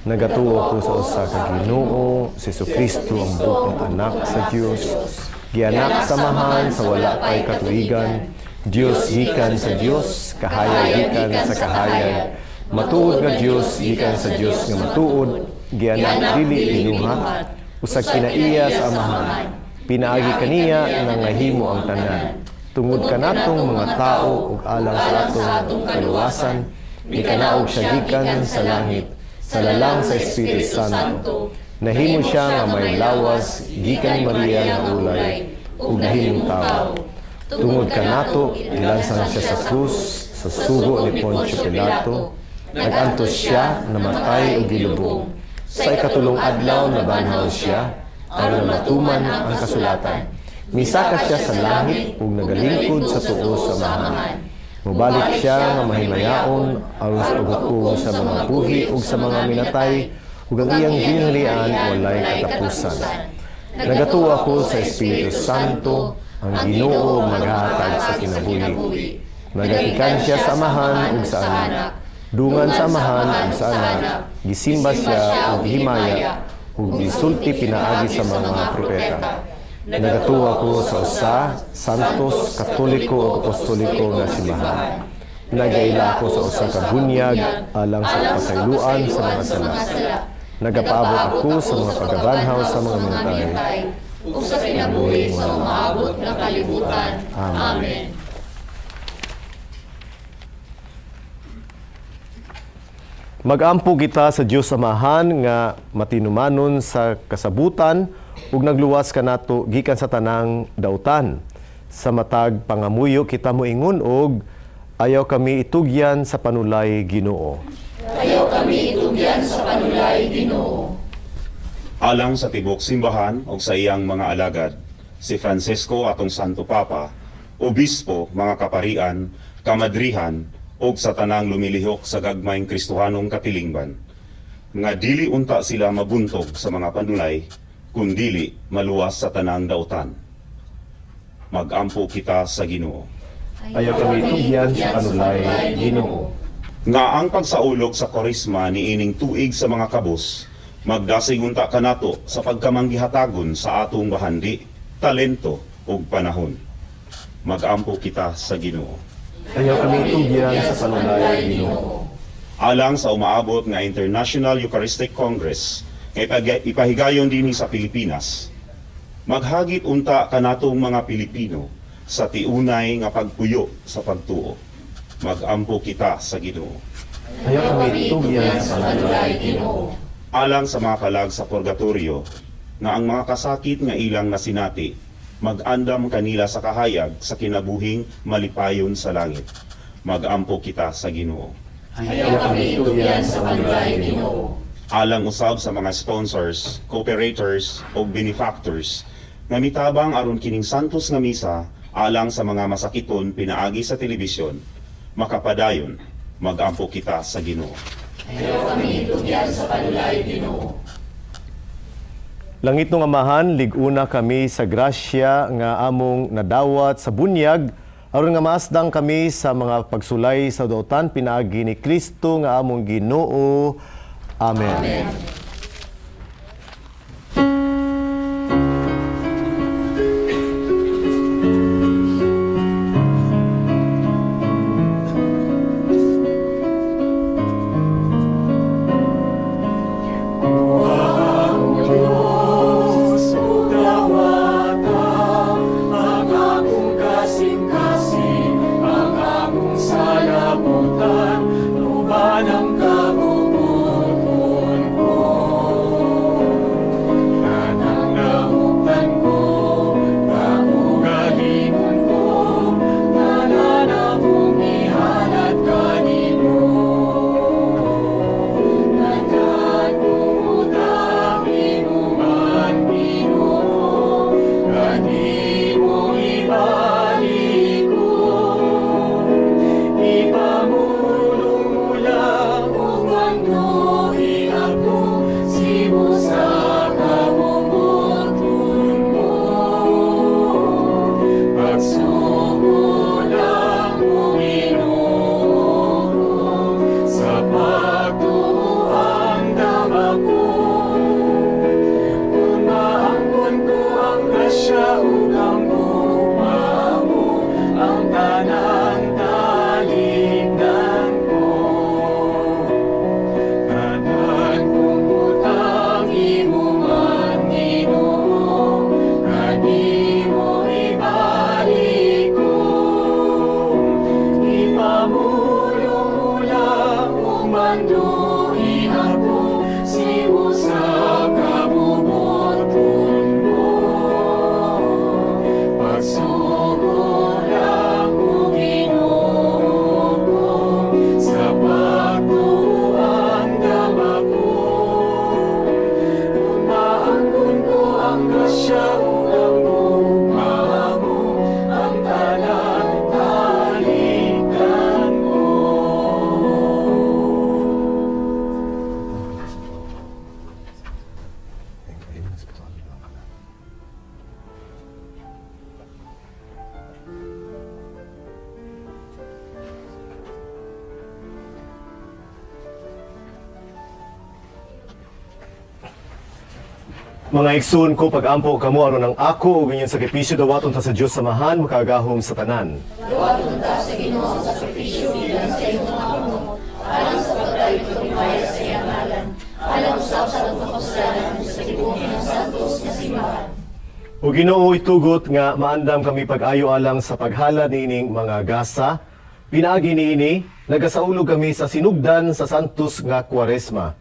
Nagatuo ko sa usa ka Ginoo, si Jesucristo ang bukong anak sa Dios, gianak samahan sa wala pay katuigan, Dios gikan sa Dios, kahayag gikan sa kahayag, matuod nga Dios gikan sa Dios nga matuod, gianak dili binuhat, usag kinaiya sa amahan, pinaagi kaniya nga ngahimo ang tanan. Tungod kanatong mga tao ug alang sa atong kaluwasan, ikanaog siya gikan sa langit, sa lalang sa Espiritu Santo. Nahimo siya nga may lawas gikan Maria nga ulay ug nahimong tao. Tungod kanato ilansang siya sa krus sa sugo ni Poncio Pilato. Nagantos siya namatay ug gilubong. Sa ikatulong adlaw nabanhaw siya aron matuman ang kasulatan. Misaka siya sa langit ug nagalingkod sa tuo sa amahan. Mubalik siya nga mahimayaon aron sa paghukom sa mga buhi ug sa mga minatay ug ang iyang ginharian walay katapusan. Nagatuo ako sa Espiritu Santo, ang Ginoo maghatag sa kinabuhi. Nagatikan siya sa amahan ug sa anak. Dungan sa amahan ug sa anak, gisimba siya ug himaya ug gisulti pinaagi sa mga propeta. Nagatuo ako sa usa, santos, katoliko ug apostoliko nga simbahan. Nagaila ako sa usa ka bunyag alang sa pasayloan sa mga sala. Nagapaabot ako sa mga pagabanhaw sa mga minatay ug sa kinabuhi sa umaabot nga kalibutan. Amen. Magampo kita sa Dios Amahan nga matinumanon sa kasabutan ug nagluwas kanato gikan sa tanang dautan. Sa matag pangamuyo kita moingon og ayaw kami itugyan sa panulay Ginoo. Ayaw kami itugyan sa panulay Ginoo. Alang sa tibok simbahan ug sa iyang mga alagad, si Francisco atong Santo Papa, obispo, mga kaparian, kamadrihan, ug sa tanang lumilihok sa gagmayng Kristohanong katilingban, nga dili unta sila mabuntog sa mga panulay, kundili maluwas sa tanang dautan. Magampo kita sa Ginoo. Ayaw kami itugyan sa panulay Ginoo. Nga ang pagsaulog sa korisma ni ining tuig sa mga kabus, magdasig unta kanato sa pagkamanggihatagon sa atong bahandi, talento ug panahon. Magampo kita sa Ginoo. Ayaw kami itugyan sa panulay Ginoo. Alang sa umaabot nga International Eucharistic Congress, ipahigayon din sa Pilipinas, maghagit unta kanatong mga Pilipino sa tiunay nga pagpuyo sa pagtuo. Magampo kita sa Ginoo. Ayaw kami itugyan sa panulay Ginoo. Alang sa mga kalag sa purgatorio, nga ang mga kasakit nga ilang nasinati, mag-andam kanila sa kahayag sa kinabuhing malipayon sa langit. Magampo kita sa Ginoo. Ayaw kami itugyan sa panulay Ginoo. Alang usab sa mga sponsors, cooperators o benefactors, nga mitabang aron kining santos nga misa, alang sa mga masakiton pinaagi sa telebisyon, makapadayon, magampo kita sa Ginoo. Ayaw kami itugyan sa panulay Ginoo. Langit ng Amahan, liguna kami sa grasya nga among nadawat sa bunyag, aron nga masdang kami sa mga pagsulay sa dautan pinaagi ni Kristo nga among Ginoo. Amen. Amen. Luban ang kabubutun ko. Mga igsoon ko, pag-ampo kamo aron ang ako ug inyong sakripisyo dawaton ta sa Dios samahan makagahom sa tanan. Dawaton ta sa Ginoo ang sakripisyo bilang sa imong amo, alang sa pagdayeg tumaya sa iyang ngalan, alang usab sa pagpapasalanan sa tibuok ng santos nga simbahan. O Ginoo, itugot nga maandam kami pag-ayo alang sa paghala niining mga gasa. Pinaagi niini, nagasaulog kami sa sinugdan sa santos nga Kwaresma.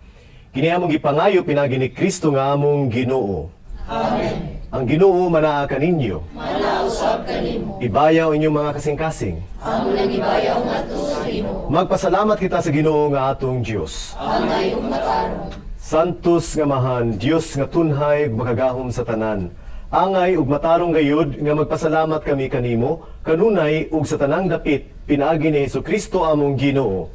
Kini among gipangayo pinagi ni Kristo nga among Ginoo. Amen. Ang Ginoo manaa kaninyo. Manaa usab kanimo. Ibayaw inyong mga kasing-kasing. Amo lang ibayaw ngadto sa Ginoo. Magpasalamat kita sa Ginoo nga atong Dios. Angay ug matarong. Santos nga mahan, Dios nga tunhay ug makagahom sa tanan. Angay ug matarong gayud nga magpasalamat kami kanimo kanunay ug sa tanang dapit pinaagi ni Jesucristo among Ginoo.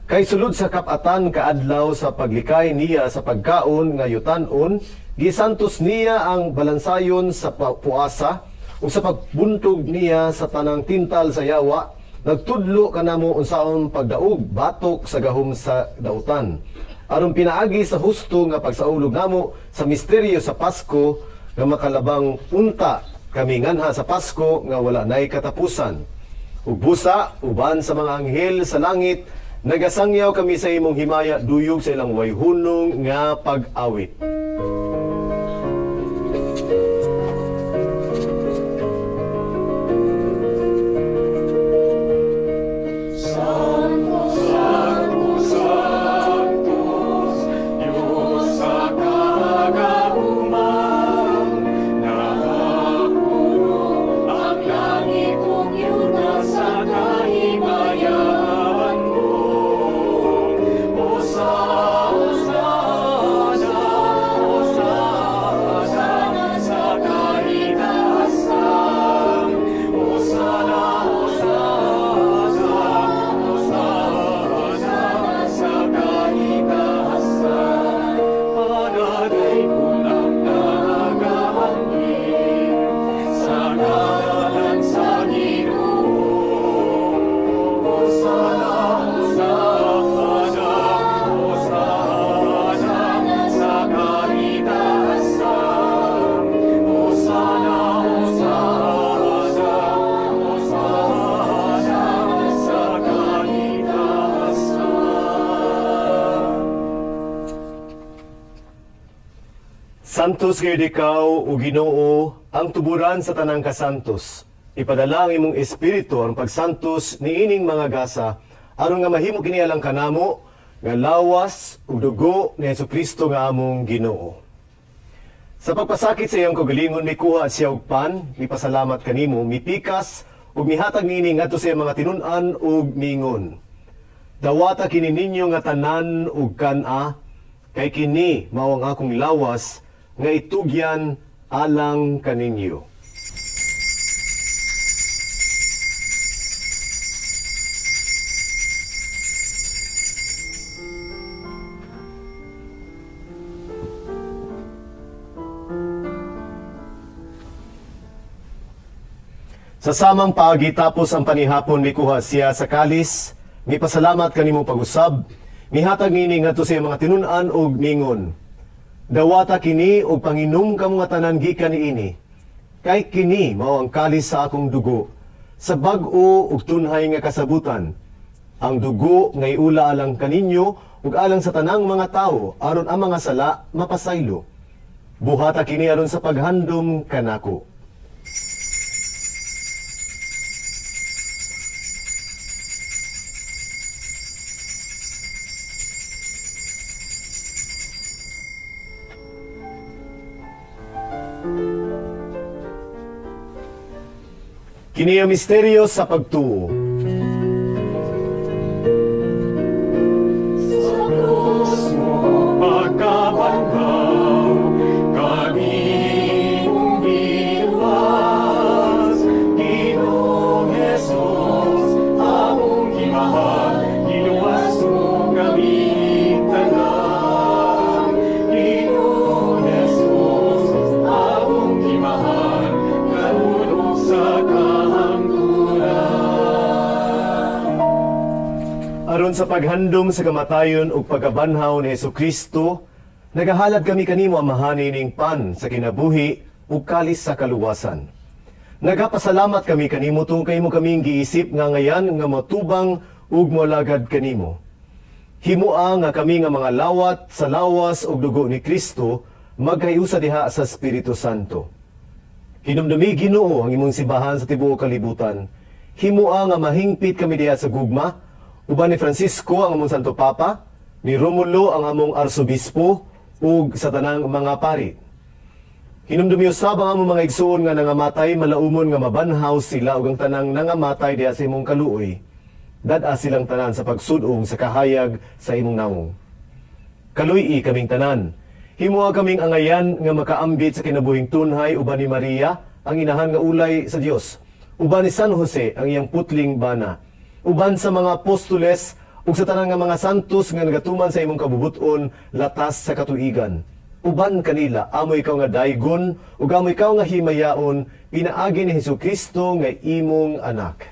Kay sulod sa kapatan kaadlaw sa paglikay niya sa pagkaon nga yutan-on, gisantos niya ang balansayon sa puasa ug sa pagbuntog niya sa tanang tintal sa yawa, nagtudlo kanamo unsaon pagdaog batok sa gahom sa dautan. Aron pinaagi sa husto nga pagsaulog namo sa misteryo sa Pasko nga makalabang unta kami nganha sa Pasko nga wala nay katapusan. Ug busa uban sa mga anghel sa langit, nagasangyaw kami sa imong himaya duyog sa ilang wayhunong nga pag-awit. Santos gayud ikaw, o Ginoo, ang tuburan sa tanang kasantos. Ipadala ang imong espiritu ang pagsantos niining mga gasa, aron nga mahimo kini alang kanamo nga lawas ug dugo ni Jesucristo nga among Ginoo. Sa pagpasakit sa iyang kagalingon mikuha siya og pan, mipasalamat kanimo, mipikas ug mihatag niini ngadto sa iyang mga tinun-an ug mingon. Dawata kini ninyo nga tanan ug kan-a, kay kini mao ang akong lawas nga itugyan alang kaninyo. Sa samang paagi tapos ang panihapon mikuha siya sa kalis, mipasalamat kanimo pag-usab, mihatag nini ngadto sa mga tinun-an ug ningon. Dawata kini o panginom ka mga tanan gikan niini. Kay kini mao ang kalis sa akong dugo, sa bag-o ug tunhay nga kasabutan. Ang dugo nga iula alang kaninyo ug alang sa tanang mga tawo aron ang mga sala mapasaylo. Buhata kini aron sa paghandom kanako. Kini ang misteryo sa pagtuo. Sa krus mo pagkabanhaw, kami mong binuwas. Ginoong Jesus, among gimahal, ginuwas mo kami tanan. Ginoong Jesus, among gimahal, nalunod sa Aron sa paghandom sa kamatayon ug pagkabanhaw ni Jesucristo, Nagahalad kami kanimo amahani ning pan sa kinabuhi ug kalis sa kaluwasan. Nagapasalamat kami kanimo tungod kay mo kaming giisip nga ngayan nga matubang ug molagad kanimo. Himoa nga kami nga mga lawat sa lawas ug dugo ni Kristo magkayusa diha sa Espiritu Santo. Hinumdumi Ginoo ang imong simbahan sa tibuok kalibutan. Himoa nga mahingpit kami diha sa gugma, uban ni Francisco ang among Santo Papa, ni Romulo ang among Arsobispo ug sa tanang mga pari. Hinumdumi usab ang among mga igsoon nga nangamatay malaumon nga mabanhaw sila ug ang tanang nangamatay diha sa imong kaluoy. Dad-a silang tanan sa pagsudong sa kahayag sa imong nawong. Kaluy-i kaming tanan. Himoa kaming angayan nga makaambit sa kinabuhing tunhay uban ni Maria, ang inahan nga ulay sa Dios. Uban ni San Jose, ang iyang putling bana. Uban sa mga apostoles ug sa tanang nga mga santos nga nagatuman sa imong kabubuton latas sa katuigan. Uban kanila, amo ikaw nga daygon ug amo ikaw nga himayaon, pinaagi ni Hesukristo nga imong anak.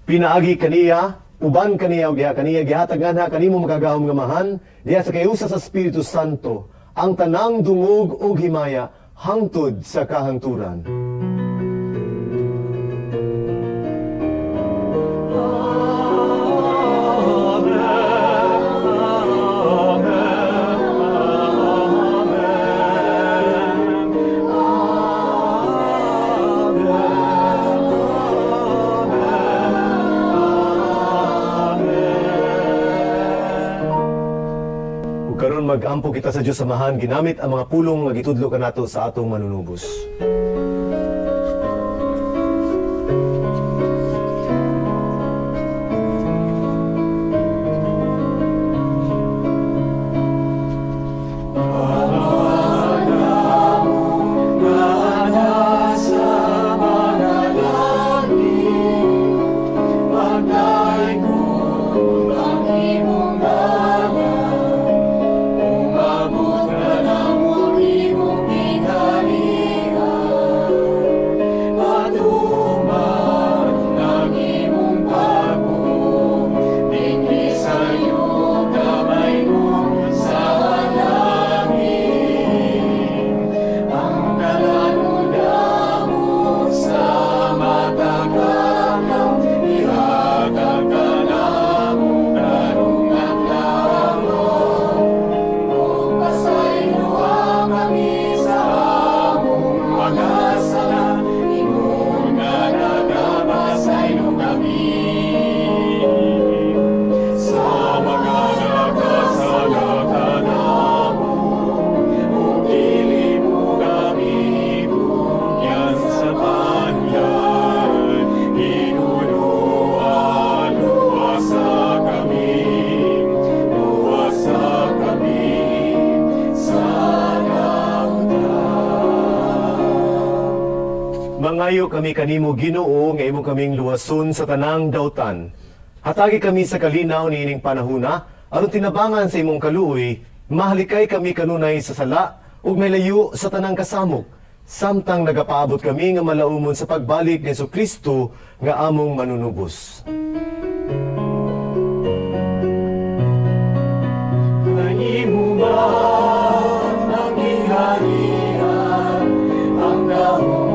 Pinaagi kaniya, uban kaniya ug diha kaniya gihatag nganha kanimo makagahom nga mahan diha sa kayusa sa Espiritu Santo ang tanang dungog ug himaya hangtod sa kahangturan. Mag-ampo kita sa Diyos samahan, ginamit ang mga pulong nga gitudlo kanato sa atong manunubos. Mangayo kami kanimo Ginoo nga imo kaming luwason sa tanang dautan. Hatagi kami sa kalinaw niining panahuna aron tinabangan sa imong kaluoy, mahalikay kami kanunay sa sala ug malayo sa tanang kasamok. Samtang nagapaabot kami nga malaumon sa pagbalik ni Jesucristo nga among manunubos. Kanimo ba ang iharian ang gahom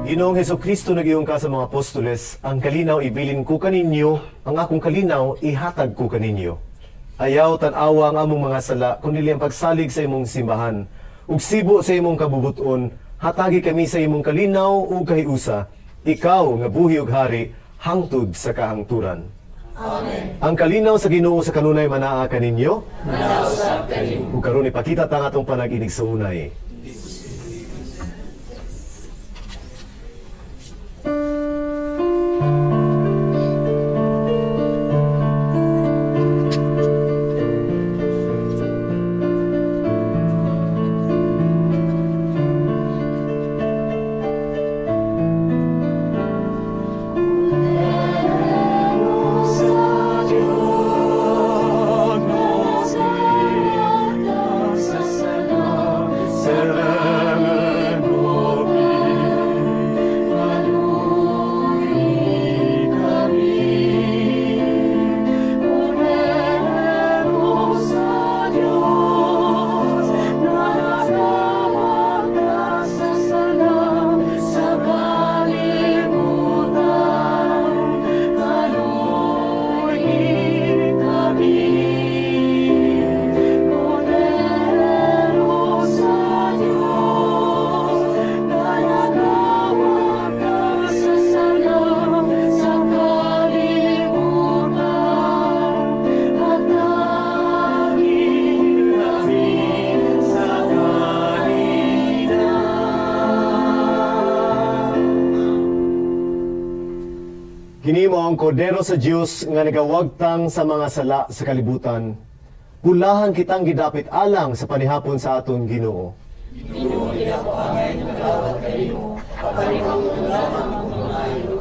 Ginoong Hesukristo nagiyong ka sa mga apostoles, ang kalinaw ibilin ko kaninyo, ang akong kalinaw ihatag ko kaninyo. Ayaw tan-awa ang among mga sala, kundi ang pagsalig sa imong simbahan. Ug sibo sa imong kabubuton, hatagi kami sa imong kalinaw ug kahiusa, ikaw nga buhi ug hari, hangtod sa kahangturan. Amen. Ang kalinaw sa Ginoo sa kanunay manaa kaninyo, manausab kanimo. Ug karon ipakita ta nga atong panag-inig sa unay. Kini mao ang kordero sa Dios nga nagawagtang sa mga sala sa kalibutan. Pulahan kitang gidapit alang sa panihapon sa aton Ginoo. Ginoo, di ako angay nagawat kanimo, kapalimang lamang ang mga iyo.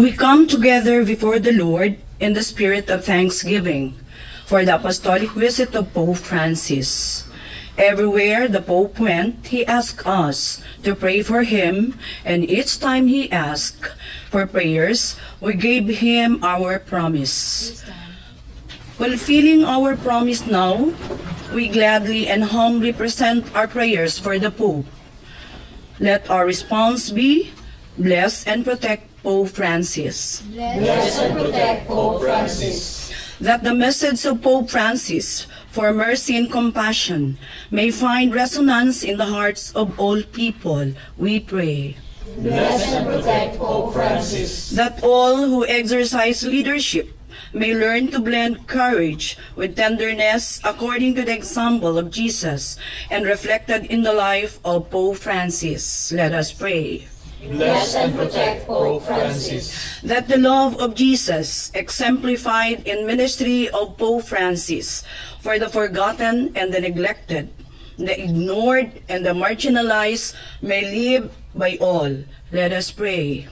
We come together before the Lord in the spirit of thanksgiving for the apostolic visit of Pope Francis. Everywhere the Pope went, he asked us to pray for him, and each time he asked for prayers, we gave him our promise. Fulfilling our promise now, we gladly and humbly present our prayers for the Pope. Let our response be, bless and protect Pope Francis. Bless and protect Pope Francis. That the message of Pope Francis for mercy and compassion may find resonance in the hearts of all people, we pray. Bless and protect Pope Francis. That all who exercise leadership may learn to blend courage with tenderness according to the example of Jesus and reflected in the life of Pope Francis. Let us pray. Bless and protect Pope Francis. That the love of Jesus, exemplified in ministry of Pope Francis, for the forgotten and the neglected, the ignored and the marginalized, may live by all. Let us pray.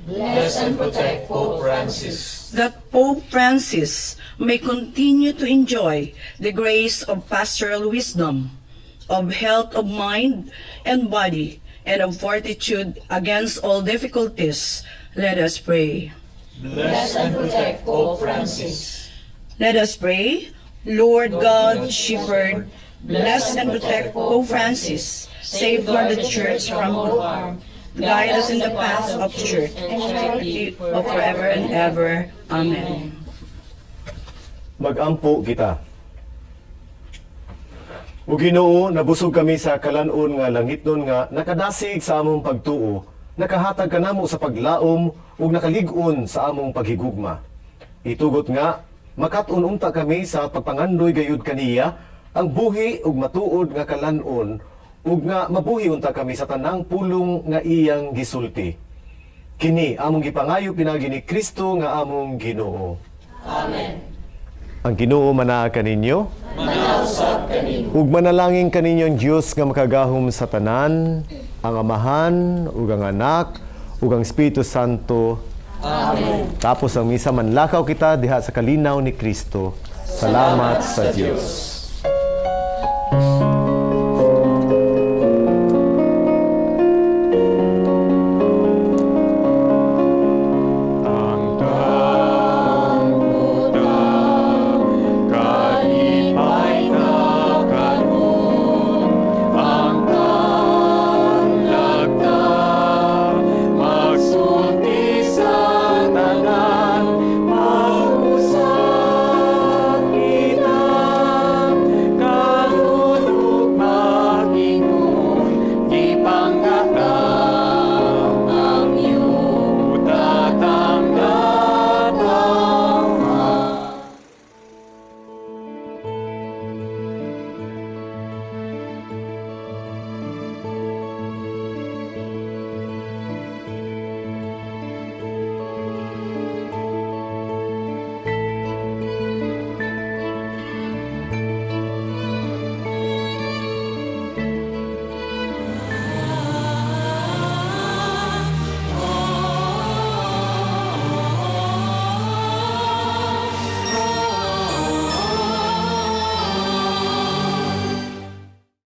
Bless and protect Pope Francis. That Pope Francis may continue to enjoy the grace of pastoral wisdom, of health of mind and body, and of fortitude against all difficulties. Let us pray. Bless and protect Pope Francis. Let us pray. Lord God, Shepherd, bless and protect Pope Francis. Safeguard the Church from all harm. Guide us in the path of truth and charity of forever and ever. Amen. Mag-ampo kita. O Ginoo, nabusog kami sa kalanon nga langitnon nga nakadasig sa among pagtuo, nakahatag kanamo sa paglaom ug nakalig-on sa among paghigugma. Itugot nga, makatun unta kami sa pagpangandoy gayud kaniya, ang buhi ug matuod nga kalanon ug nga mabuhi unta kami sa tanang pulong nga iyang gisulti. Kini among gipangayo pinagi ni Kristo nga among Ginoo. Amen. Ang Ginoo manaa kaninyo, manausab kaninyo. Ug manalangin kaninyong Dios nga makagahom sa tanan, ang Amahan, ug ang Anak, ug ang Espiritu Santo. Amen. Tapos ang misa manlakaw kita diha sa kalinaw ni Kristo. Salamat sa Dios.